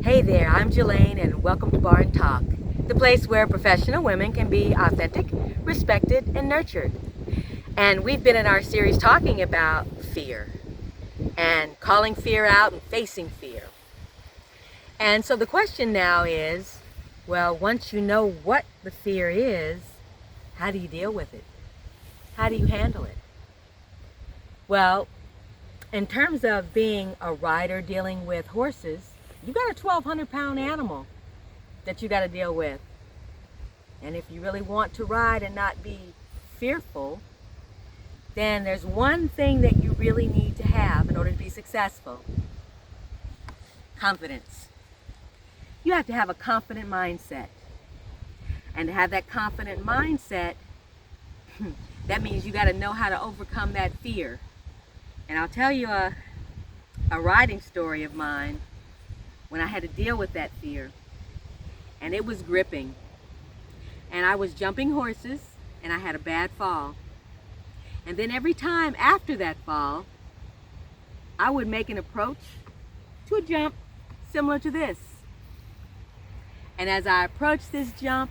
Hey there, I'm Jelaine and welcome to Bar and Talk, the place where professional women can be authentic, respected, and nurtured. And we've been in our series talking about fear and calling fear out and facing fear. And so the question now is, well, once you know what the fear is, how do you deal with it? How do you handle it? Well, in terms of being a rider dealing with horses, you got a 1,200-pound animal that you got to deal with. And if you really want to ride and not be fearful, then there's one thing that you really need to have in order to be successful. Confidence. You have to have a confident mindset. And to have that confident mindset, that means you got to know how to overcome that fear. And I'll tell you a riding story of mine when I had to deal with that fear. And it was gripping. And I was jumping horses and I had a bad fall. And then every time after that fall, I would make an approach to a jump similar to this. And as I approached this jump,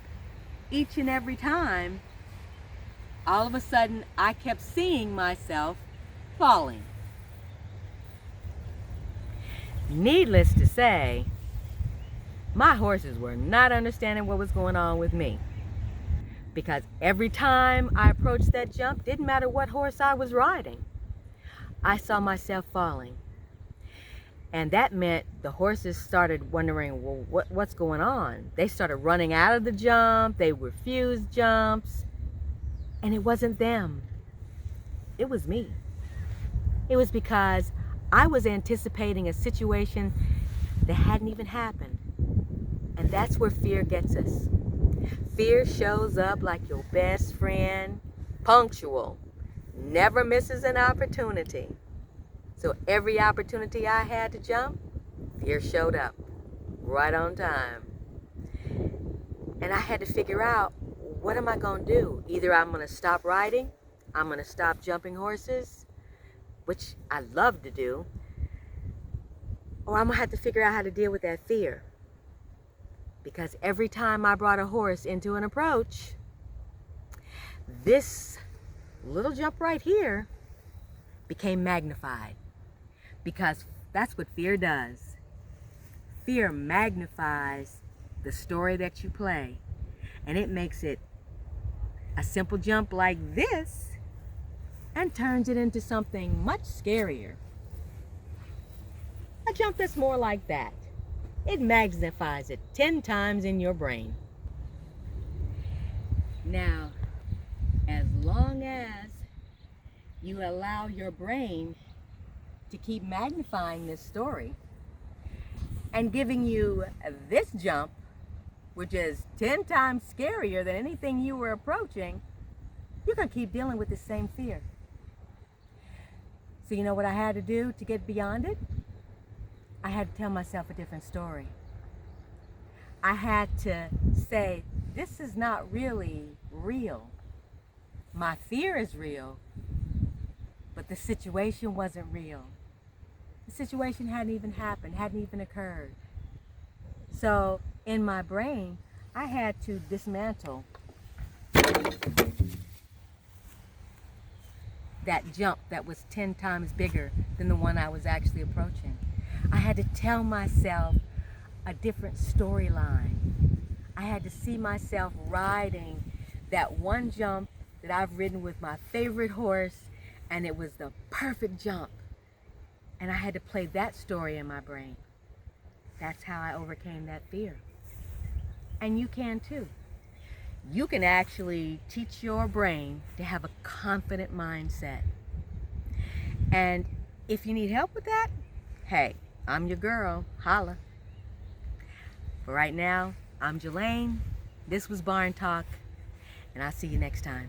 each and every time, all of a sudden I kept seeing myself falling. Needless to say, my horses were not understanding what was going on with me. Because every time I approached that jump, didn't matter what horse I was riding, I saw myself falling. And that meant the horses started wondering, well, what's going on? They started running out of the jump. They refused jumps. And it wasn't them. It was me. It was because I was anticipating a situation that hadn't even happened. And that's where fear gets us. Fear shows up like your best friend, punctual, never misses an opportunity. So every opportunity I had to jump, fear showed up right on time. And I had to figure out, what am I going to do? Either I'm going to stop riding, I'm going to stop jumping horses, which I love to do, or I'm going to have to figure out how to deal with that fear. Because every time I brought a horse into an approach, this little jump right here became magnified. Because that's what fear does. Fear magnifies the story that you play. And it makes it a simple jump like this and turns it into something much scarier. A jump that's more like that. It magnifies it 10 times in your brain. Now, as long as you allow your brain to keep magnifying this story and giving you this jump, which is 10 times scarier than anything you were approaching, you're going to keep dealing with the same fear. So you know what I had to do to get beyond it? I had to tell myself a different story. I had to say, this is not really real. My fear is real, but the situation wasn't real. The situation hadn't even happened, hadn't even occurred. So in my brain, I had to dismantle that jump that was 10 times bigger than the one I was actually approaching. I had to tell myself a different storyline. I had to see myself riding that one jump that I've ridden with my favorite horse, and it was the perfect jump. And I had to play that story in my brain. That's how I overcame that fear. And you can too. You can actually teach your brain to have a confident mindset. And if you need help with that, hey, I'm your girl, holla. But right now, I'm Jelaine. This was Bar and Talk, and I'll see you next time.